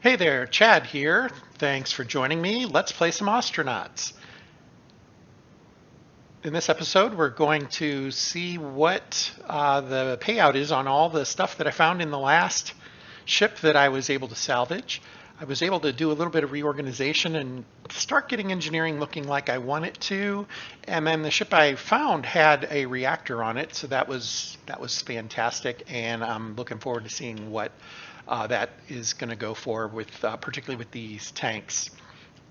Hey there, Chad here. Thanks for joining me. Let's play some Ostranauts. In this episode, we're going to see what the payout is on all the stuff that I found in the last ship that I was able to salvage. I was able to do a little bit of reorganization and start getting engineering looking like I want it to. And then the ship I found had a reactor on it, so that was fantastic. And I'm looking forward to seeing what that is going to go for with particularly with these tanks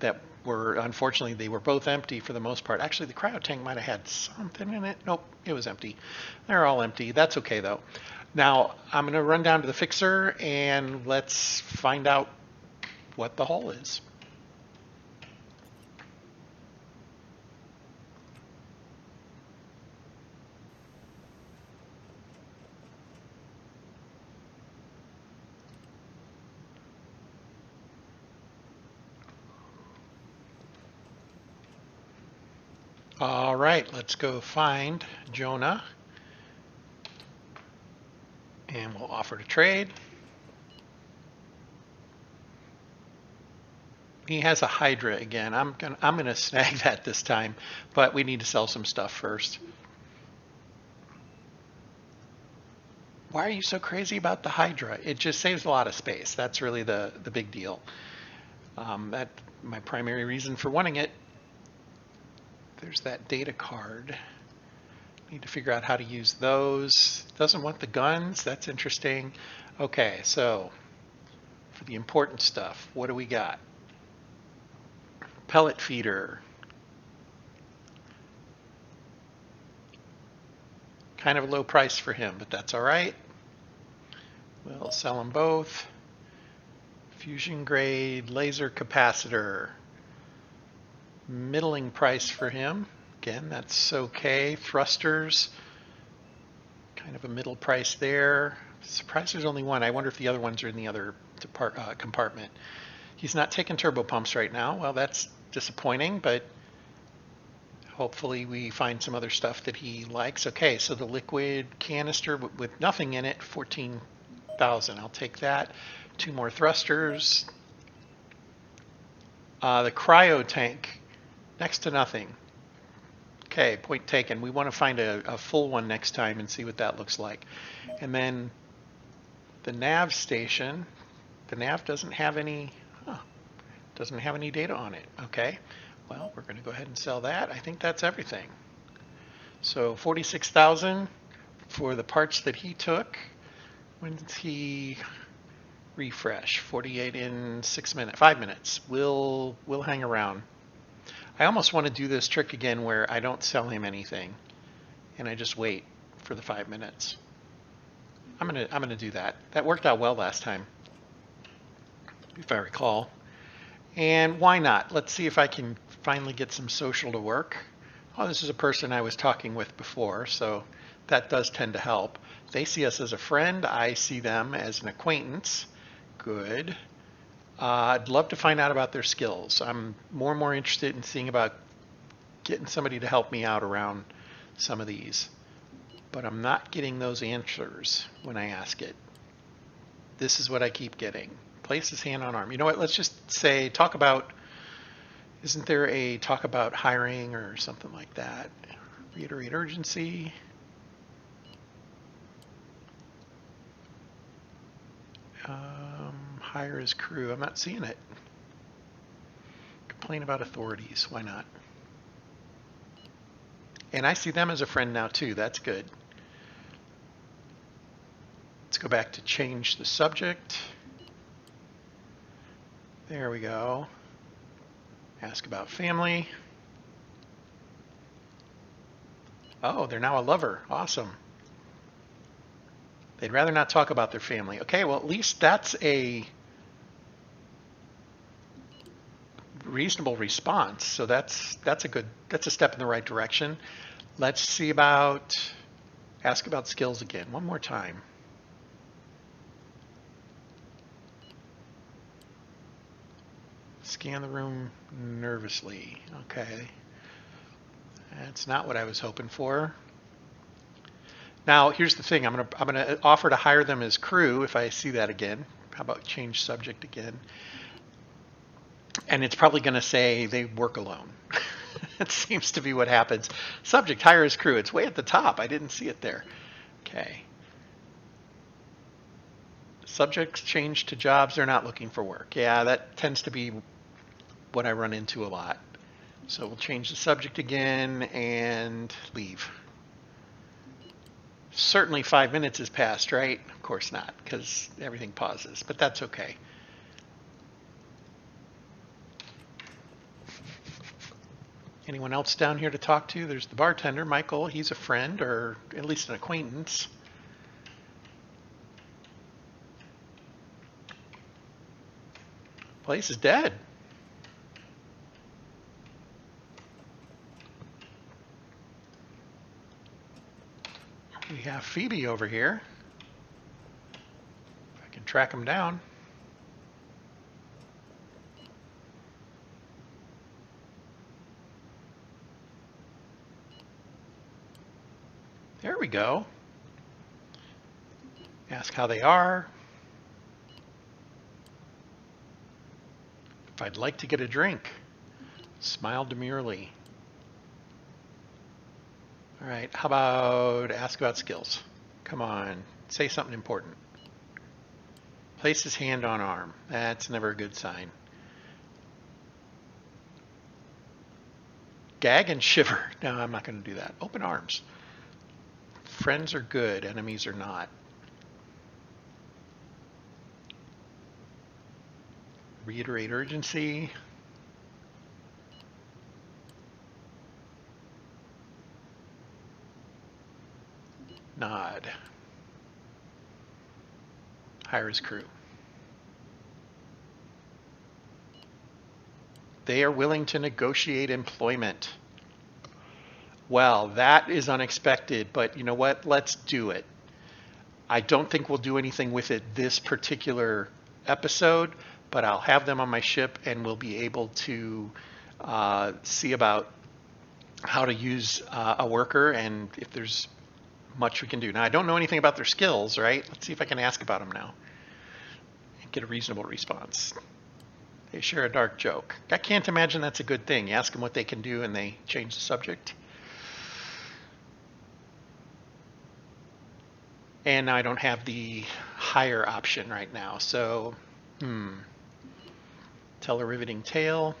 that were, unfortunately, they were both empty for the most part. Actually, the cryo tank might have had something in it. Nope, it was empty. They're all empty. That's okay though. Now I'm going to run down to the fixer and let's find out what the hull is. All right, let's go find Jonah and we'll offer to trade. He has a Hydra again. I'm gonna snag that this time, but we need to sell some stuff first. Why are you so crazy about the Hydra? It just saves a lot of space. That's really the big deal. That my primary reason for wanting it. There's that data card. Need to figure out how to use those. Doesn't want the guns. That's interesting. Okay, so for the important stuff, what do we got? Pellet feeder. Kind of a low price for him, but that's all right. We'll sell them both. Fusion grade laser capacitor. Middling price for him. Again, that's okay. Thrusters, kind of a middle price there. Surprised there's only one. I wonder if the other ones are in the other compartment. He's not taking turbo pumps right now. Well, that's disappointing, but hopefully we find some other stuff that he likes. Okay, so the liquid canister with nothing in it, 14,000. I'll take that. 2 more thrusters. The cryo tank, next to nothing. Okay, point taken. We want to find a full one next time and see what that looks like. And then the nav station, the nav doesn't have any data on it. Okay, well, we're going to go ahead and sell that. I think that's everything. So 46,000 for the parts that he took. When did he refresh? 48 in 5 minutes. We'll hang around. I almost want to do this trick again where I don't sell him anything and I just wait for the 5 minutes. I'm gonna do that. That worked out well last time, if I recall. And why not? Let's see if I can finally get some social to work. Oh, this is a person I was talking with before, so that does tend to help. They see us as a friend. I see them as an acquaintance. Good. I'd love to find out about their skills. I'm more and more interested in seeing about getting somebody to help me out around some of these. But I'm not getting those answers when I ask it. This is what I keep getting. Place his hand on arm. You know what? Let's just say talk about, isn't there a talk about hiring or something like that? Reiterate urgency. Hire his crew. I'm not seeing it. Complain about authorities. Why not? And I see them as a friend now too. That's good. Let's go back to change the subject. There we go. Ask about family. Oh, they're now a lover. Awesome. They'd rather not talk about their family. Okay, well, at least that's a reasonable response. So that's a step in the right direction. Let's see about, ask about skills again, one more time. Scan the room nervously. Okay. That's not what I was hoping for. Now, here's the thing. I'm gonna offer to hire them as crew if I see that again. How about change subject again? And it's probably going to say they work alone. That seems to be what happens. Subject, hires crew. It's way at the top. I didn't see it there. Okay. Subjects change to jobs. They're not looking for work. Yeah, that tends to be what I run into a lot. So we'll change the subject again and leave. Certainly 5 minutes has passed, right? Of course not, because everything pauses, but that's okay. Anyone else down here to talk to? There's the bartender, Michael. He's a friend, or at least an acquaintance. Place is dead. We have Phoebe over here. If I can track him down. There we go. Ask how they are. If I'd like to get a drink. Smile demurely. All right, how about ask about skills? Come on, say something important. Place his hand on arm. That's never a good sign. Gag and shiver. No, I'm not going to do that. Open arms. Friends are good, enemies are not. Reiterate urgency. Nod. Hire his crew. They are willing to negotiate employment. Well, that is unexpected, but you know what? Let's do it. I don't think we'll do anything with it this particular episode, but I'll have them on my ship and we'll be able to see about how to use a worker and if there's much we can do. Now, I don't know anything about their skills, right? Let's see if I can ask about them now and get a reasonable response. They share a dark joke. I can't imagine that's a good thing. You ask them what they can do and they change the subject. And now I don't have the hire option right now. So, tell a riveting tale.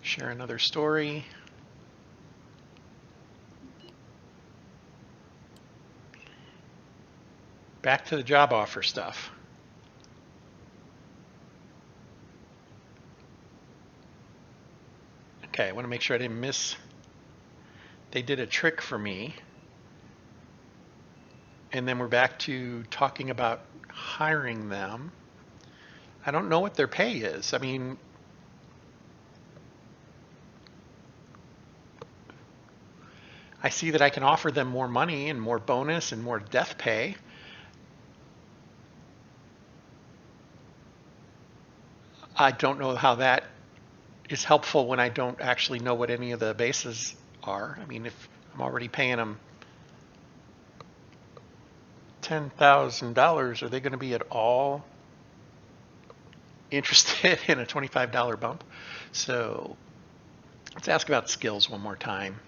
Share another story. Back to the job offer stuff. Okay, I want to make sure I didn't miss. They did a trick for me. And then we're back to talking about hiring them. I don't know what their pay is. I mean, I see that I can offer them more money and more bonus and more death pay. I don't know how that is helpful when I don't actually know what any of the bases are. I mean, if I'm already paying them $10,000, are they going to be at all interested in a $25 bump? So let's ask about skills one more time.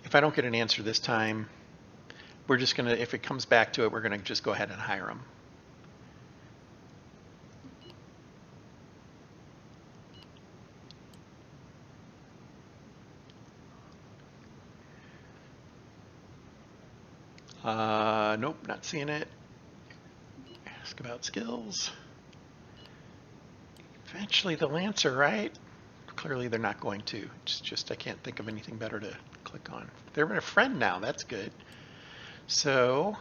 If I don't get an answer this time, we're just going to, if it comes back to it, we're going to just go ahead and hire them. Nope, not seeing it. Ask about skills. Eventually they'll answer, right? Clearly they're not going to. It's just I can't think of anything better to click on. They're a friend now. That's good. So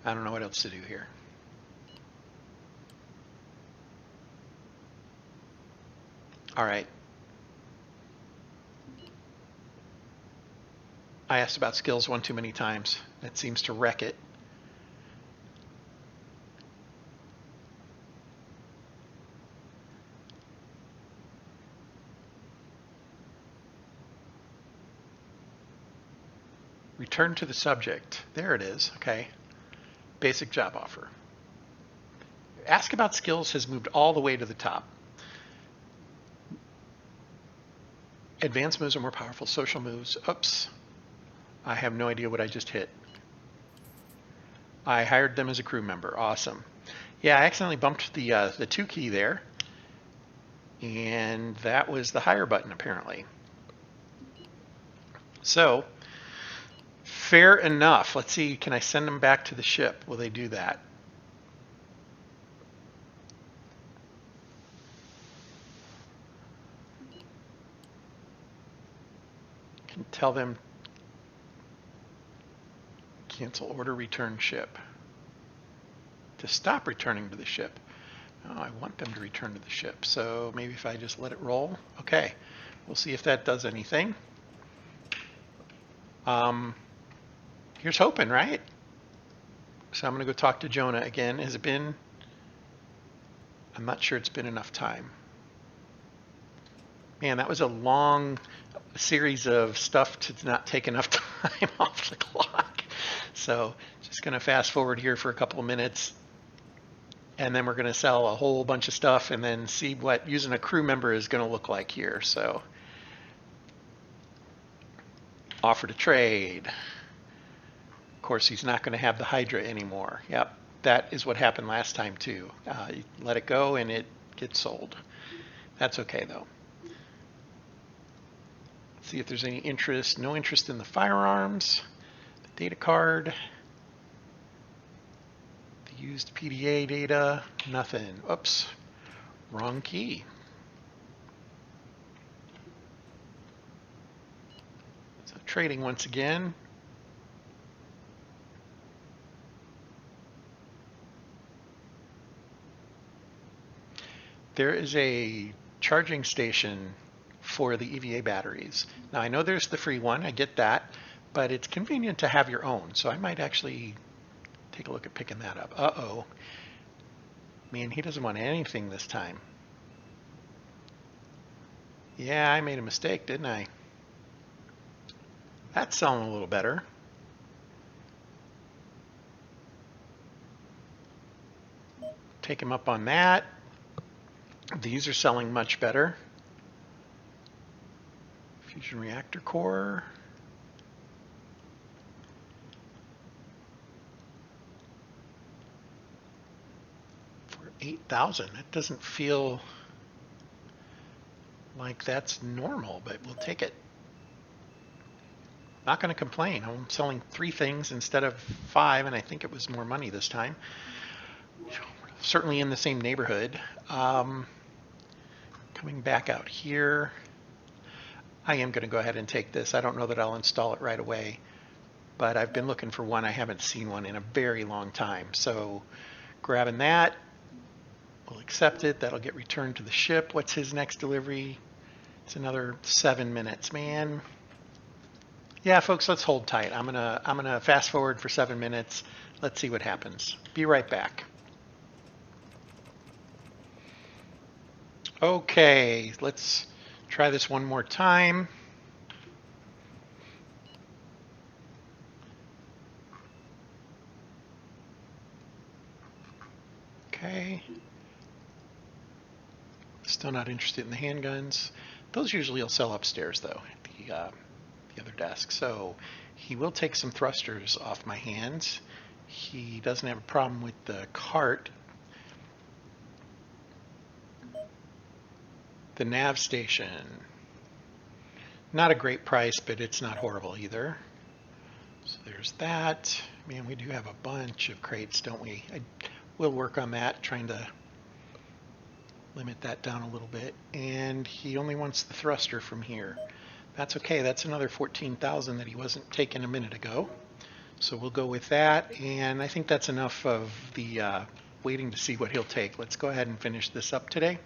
I don't know what else to do here. All right. I asked about skills one too many times. That seems to wreck it. Return to the subject. There it is. Okay. Basic job offer. Ask about skills has moved all the way to the top. Advanced moves are more powerful. Social moves. Oops. I have no idea what I just hit. I hired them as a crew member. Awesome. Yeah, I accidentally bumped the 2 key there. And that was the hire button, apparently. So, fair enough. Let's see, can I send them back to the ship? Will they do that? Can tell them cancel order, return ship. To stop returning to the ship. Oh, I want them to return to the ship. So maybe if I just let it roll. Okay, we'll see if that does anything. Here's hoping, right? So I'm going to go talk to Jonah again. Has it been? I'm not sure it's been enough time. Man, that was a long series of stuff to not take enough time off the clock. So just going to fast forward here for a couple of minutes. And then we're going to sell a whole bunch of stuff and then see what using a crew member is going to look like here. So offer to trade. Of course, he's not going to have the Hydra anymore. Yep, that is what happened last time too. You let it go and it gets sold. That's okay though. Let's see if there's any interest. No interest in the firearms. The data card. The used PDA data. Nothing. Oops. Wrong key. So trading once again. There is a charging station for the EVA batteries. Now I know there's the free one, I get that, but it's convenient to have your own, so I might actually take a look at picking that up. Uh-oh. Man, he doesn't want anything this time. Yeah, I made a mistake, didn't I? That's selling a little better. Take him up on that. These are selling much better. Fusion reactor core. For 8,000. That doesn't feel like that's normal, but we'll take it. Not going to complain. I'm selling 3 things instead of 5, and I think it was more money this time. Certainly in the same neighborhood. Coming back out here, I am going to go ahead and take this. I don't know that I'll install it right away, but I've been looking for one. I haven't seen one in a very long time. So grabbing that, we'll accept it. That'll get returned to the ship. What's his next delivery? It's another 7 minutes, man. Yeah, folks, let's hold tight. I'm gonna fast forward for 7 minutes. Let's see what happens. Be right back. Okay, let's try this one more time. Okay. Still not interested in the handguns. Those usually will sell upstairs though, at the other desk. So he will take some thrusters off my hands. He doesn't have a problem with the cart. The nav station. Not a great price, but it's not horrible either. So there's that. Man, we do have a bunch of crates, don't we? We'll work on that, trying to limit that down a little bit. And he only wants the thruster from here. That's okay. That's another 14,000 that he wasn't taking a minute ago. So we'll go with that. And I think that's enough of the waiting to see what he'll take. Let's go ahead and finish this up today.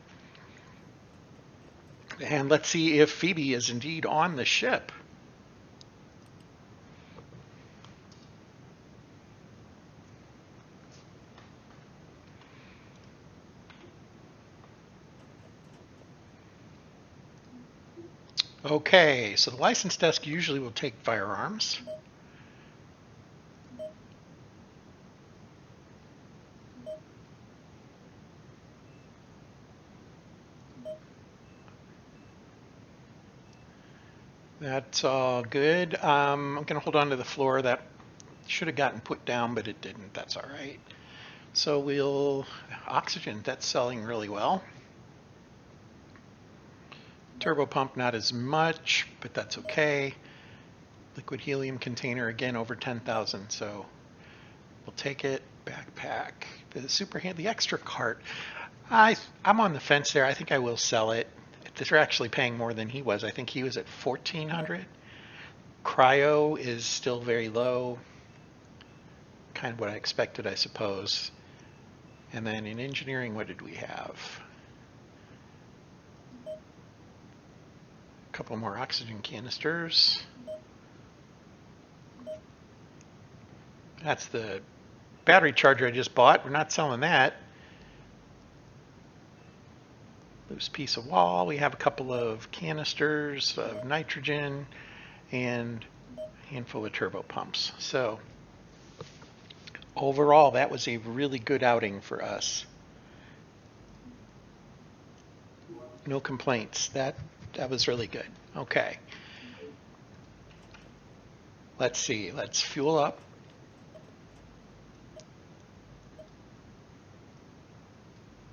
And let's see if Phoebe is indeed on the ship. Okay, so the license desk usually will take firearms. That's all good. I'm going to hold on to the floor. That should have gotten put down, but it didn't. That's all right. So oxygen, that's selling really well. Turbo pump, not as much, but that's okay. Liquid helium container, again, over 10,000, so we'll take it. Backpack, the extra cart. I'm on the fence there. I think I will sell it. They're actually paying more than he was. I think he was at 1,400. Cryo is still very low. Kind of what I expected, I suppose. And then in engineering, what did we have? A couple more oxygen canisters. That's the battery charger I just bought. We're not selling that. Loose piece of wall. We have a couple of canisters of nitrogen and a handful of turbo pumps. So overall, that was a really good outing for us. No complaints. That was really good. Okay. Let's see. Let's fuel up.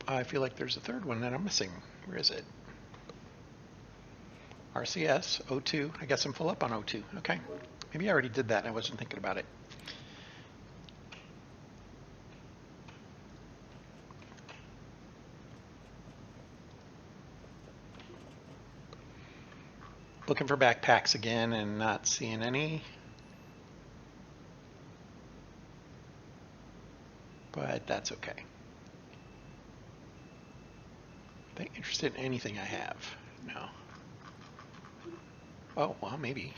I feel like there's a third one that I'm missing. Where is it? RCS, O2. I guess I'm full up on O2. Okay. Maybe I already did that and I wasn't thinking about it. Looking for backpacks again and not seeing any. But that's okay. Are they interested in anything I have? No. Oh, well, maybe.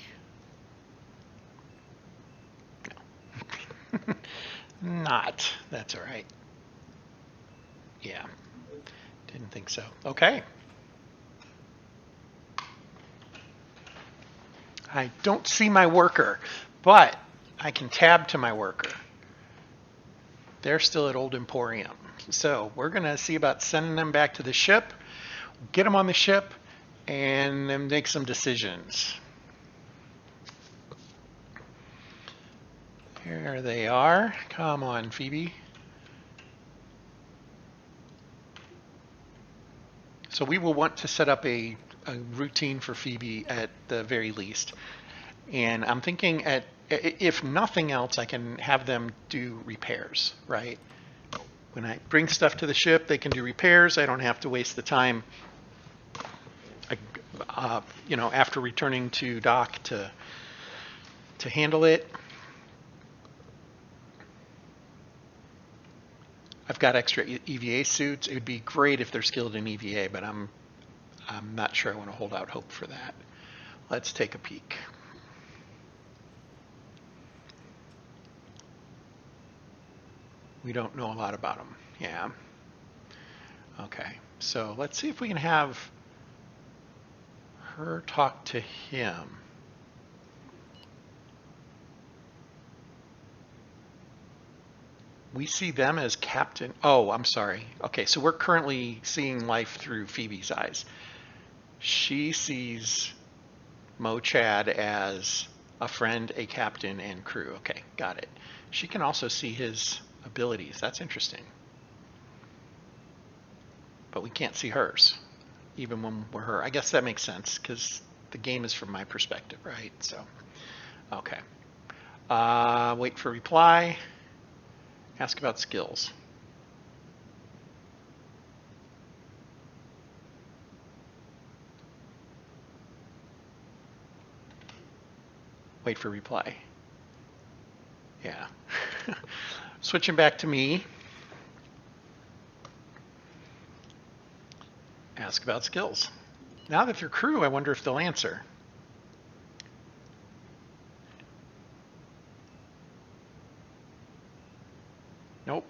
No. Not. That's all right. Yeah. Didn't think so. Okay. I don't see my worker, but I can tab to my worker. They're still at Old Emporium. So we're going to see about sending them back to the ship, get them on the ship, and then make some decisions. Here they are. Come on, Phoebe. So we will want to set up a routine for Phoebe at the very least. And I'm thinking if nothing else, I can have them do repairs, right? When I bring stuff to the ship, they can do repairs. I don't have to waste the time, after returning to dock to handle it. I've got extra EVA suits. It would be great if they're skilled in EVA, but I'm not sure I want to hold out hope for that. Let's take a peek. We don't know a lot about them. Yeah. Okay. So let's see if we can have her talk to him. We see them as captain. Oh, I'm sorry. Okay, so we're currently seeing life through Phoebe's eyes. She sees Mo Chad as a friend, a captain, and crew. Okay, got it. She can also see his abilities. That's interesting. But we can't see hers, even when we're her. I guess that makes sense, because the game is from my perspective, right? So, okay. Wait for reply. Ask about skills. Wait for reply. Yeah. Switching back to me. Ask about skills. Now that they're crew, I wonder if they'll answer. Nope.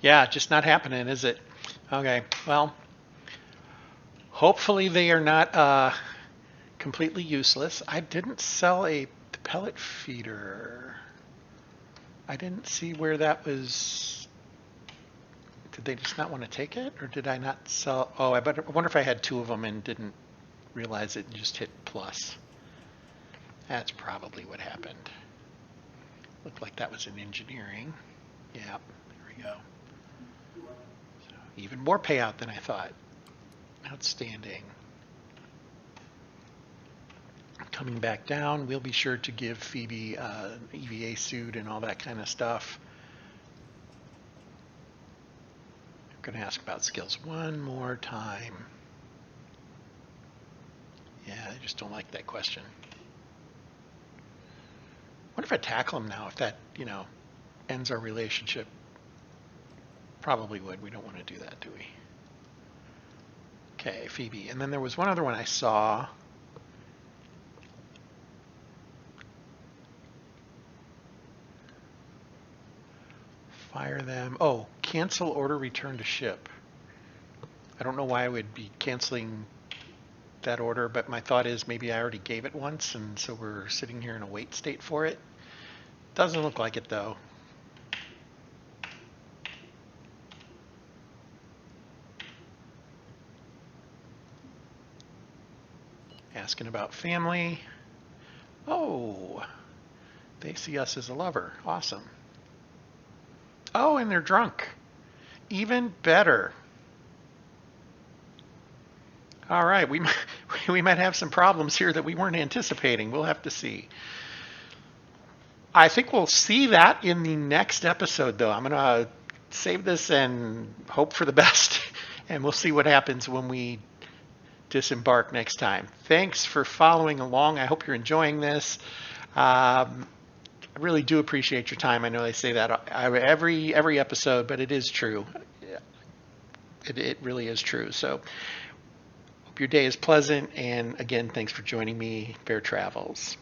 Yeah, just not happening, is it? Okay, well, hopefully they are not completely useless. I didn't sell a pellet feeder. I didn't see where that was. Did they just not want to take it, or did I not sell? Oh, I wonder if I had 2 of them and didn't realize it and just hit plus. That's probably what happened. Looked like that was in engineering. Yeah, there we go. So even more payout than I thought. Outstanding. Coming back down, we'll be sure to give Phoebe EVA suit and all that kind of stuff. I'm going to ask about skills one more time. Yeah, I just don't like that question. What if I tackle him now? If that, ends our relationship? Probably would. We don't want to do that, do we? Okay, Phoebe. And then there was one other one I saw. Fire them. Oh, cancel order, return to ship. I don't know why I would be canceling that order, but my thought is maybe I already gave it once, and so we're sitting here in a wait state for it. Doesn't look like it, though. Asking about family. Oh, they see us as a lover. Awesome. Oh, and they're drunk. Even better. All right, we might have some problems here that we weren't anticipating. We'll have to see. I think we'll see that in the next episode, though. I'm going to save this and hope for the best, and we'll see what happens when we disembark next time. Thanks for following along. I hope you're enjoying this. I really do appreciate your time. I know I say that every episode, but it is true. It really is true. So hope your day is pleasant. And again, thanks for joining me. Fair travels.